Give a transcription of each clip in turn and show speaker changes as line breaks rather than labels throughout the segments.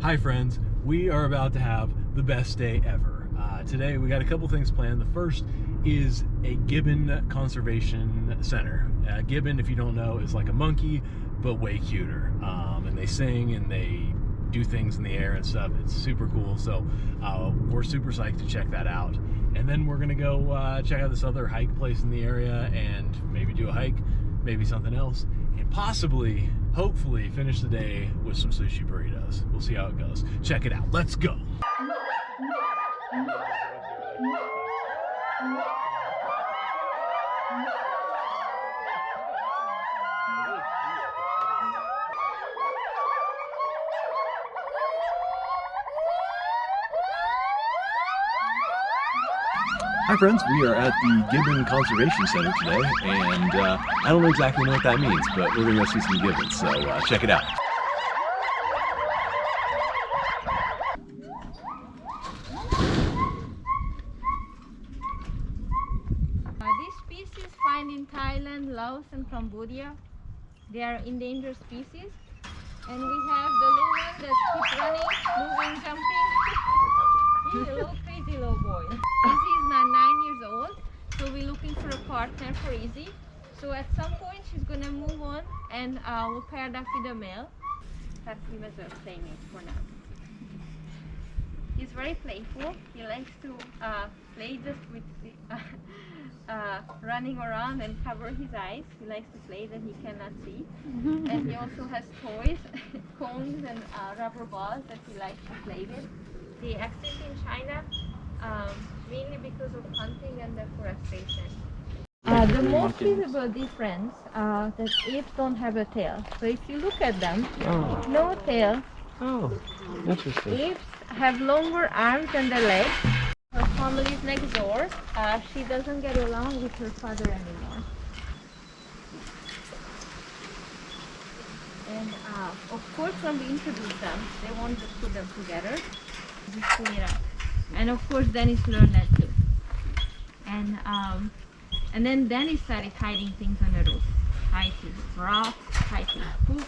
Hi friends, we are about to have the best day ever. Today we got a couple things planned. The first is a Gibbon Conservation Center. Gibbon, if you don't know, is like a monkey, but way cuter. And they sing and they do things in the air and stuff. It's super cool. So we're super psyched to check that out. And then we're gonna go check out this other hike place in the area and maybe do a hike, maybe something else, and possibly, hopefully, finish the day with some sushi burritos. We'll see how it goes. Check it out. Let's go. Hi friends, we are at the Gibbon Conservation Center today, and I don't exactly know what that means, but we're gonna go see some gibbons, so check it out.
These species found in Thailand, Laos and Cambodia. They are endangered species. And we have the little one that keeps running, moving, jumping. He's a little crazy little boy. Izzy is now 9 years old, so we're looking for a partner for Izzy. So at some point she's gonna move on and we'll pair it up with a male. That's him as a playmate for now. He's very playful. He likes to play just with running around and cover his eyes. He likes to play that he cannot see. And he also has toys, cones and rubber balls that he likes to play with. They exist in China mainly because of hunting and deforestation. The most visible difference that apes don't have a tail. So if you look at them, no tail.
Oh, interesting.
Apes have longer arms than their legs. Her family is next door. She doesn't get along with her father anymore. And of course when we introduce them, they won't just put them together. Just clean it up. And of course Dennis learned that too. And then Dennis started hiding things on the roof. Hide his rocks, hide his poop.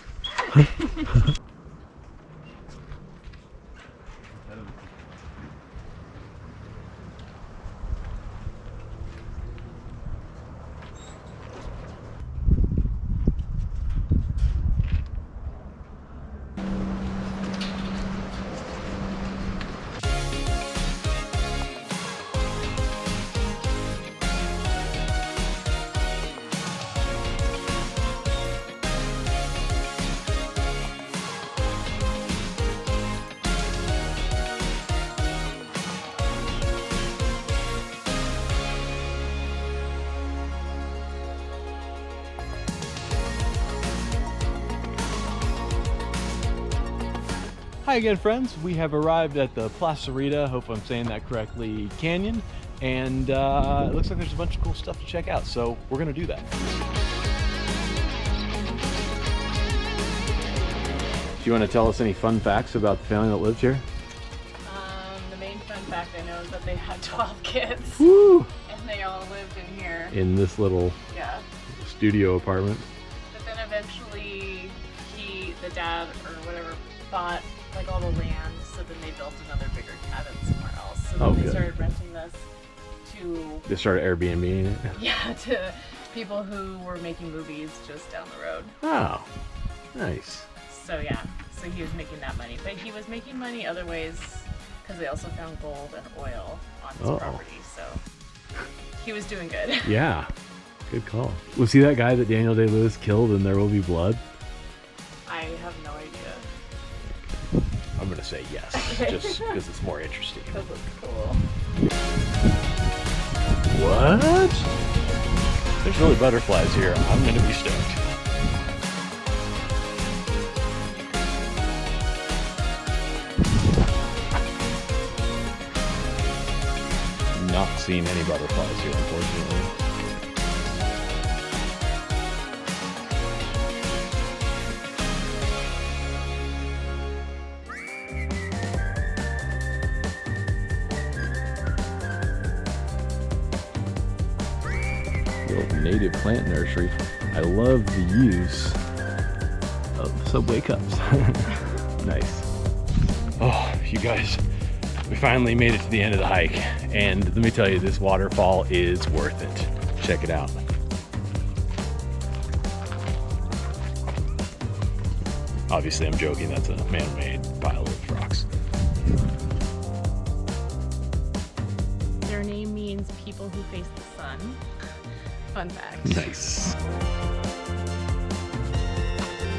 Hi again friends, we have arrived at the Placerita, hope I'm saying that correctly, Canyon, and it looks like there's a bunch of cool stuff to check out, so we're gonna do that. Do you want to tell us any fun facts about the family that lives here?
The main fun fact I know is that they had 12 kids.
Woo!
And they all lived in here.
In this little studio apartment.
But then eventually the dad or whatever, bought like all the land, so then they built another bigger cabin somewhere else. So then they started renting this to...
They started Airbnb-ing it?
Yeah, to people who were making movies just down the road.
Oh, nice.
So yeah, so he was making that money. But he was making money other ways, because they also found gold and oil on his property, so he was doing good.
Yeah, good call. Was he that guy that Daniel Day-Lewis killed in There Will Be Blood?
I have no idea.
I'm gonna say yes, just because it's more interesting.
Because it's cool.
What? There's really butterflies here. I'm gonna be stoked. Not seeing any butterflies here, unfortunately. Native plant nursery. I love the use of subway cups. Nice. Oh, you guys, we finally made it to the end of the hike, and let me tell you, this waterfall is worth it. Check it out. Obviously, I'm joking. That's a man-made pile of rocks.
Their name means people who face the sun. Fun fact.
Nice.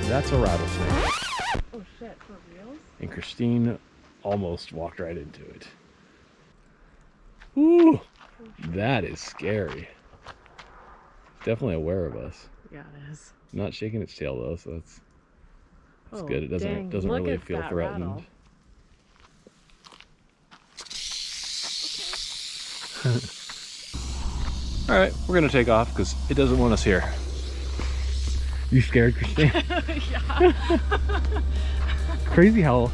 That's a rattlesnake.
Oh shit, for reals?
And Christine almost walked right into it. Ooh, that is scary. Definitely aware of us.
Yeah, it is.
Not shaking its tail though, so that's good. It
dang.
doesn't
Look
really
at
feel
that
threatened.
rattle.
All right, we're gonna take off because it doesn't want us here. You scared, Christine?
Yeah.
Crazy how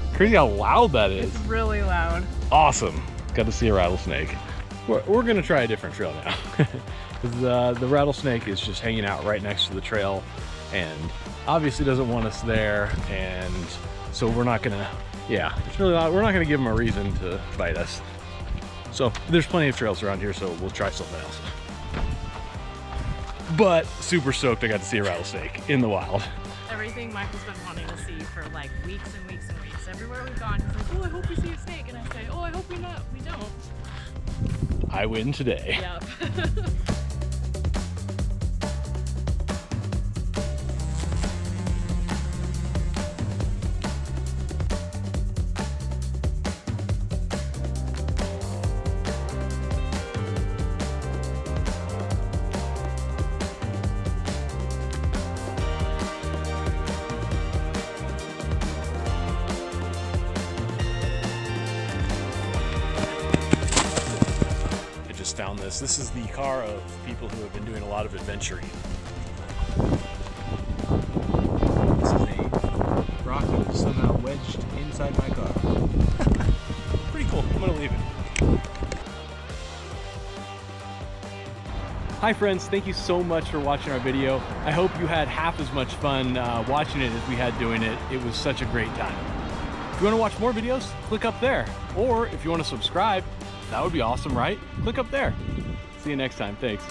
loud that is.
It's really loud.
Awesome. Got to see a rattlesnake. We're gonna try a different trail now. Because the rattlesnake is just hanging out right next to the trail and obviously doesn't want us there, and so we're not gonna, yeah, it's really loud. We're not gonna give him a reason to bite us. So there's plenty of trails around here, so we'll try something else. But super stoked I got to see a rattlesnake in the wild.
Everything Michael's been wanting to see for like weeks and weeks and weeks. Everywhere we've gone, he's like, oh, I hope we see a snake. And I say, oh, I hope we don't.
I win today.
Yep.
Found this. This is the car of people who have been doing a lot of adventuring. This is a rock that was somehow wedged inside my car. Pretty cool. I'm gonna leave it. Hi friends, thank you so much for watching our video. I hope you had half as much fun watching it as we had doing it. It was such a great time. If you want to watch more videos, click up there. Or if you want to subscribe, that would be awesome, right? Click up there. See you next time. Thanks.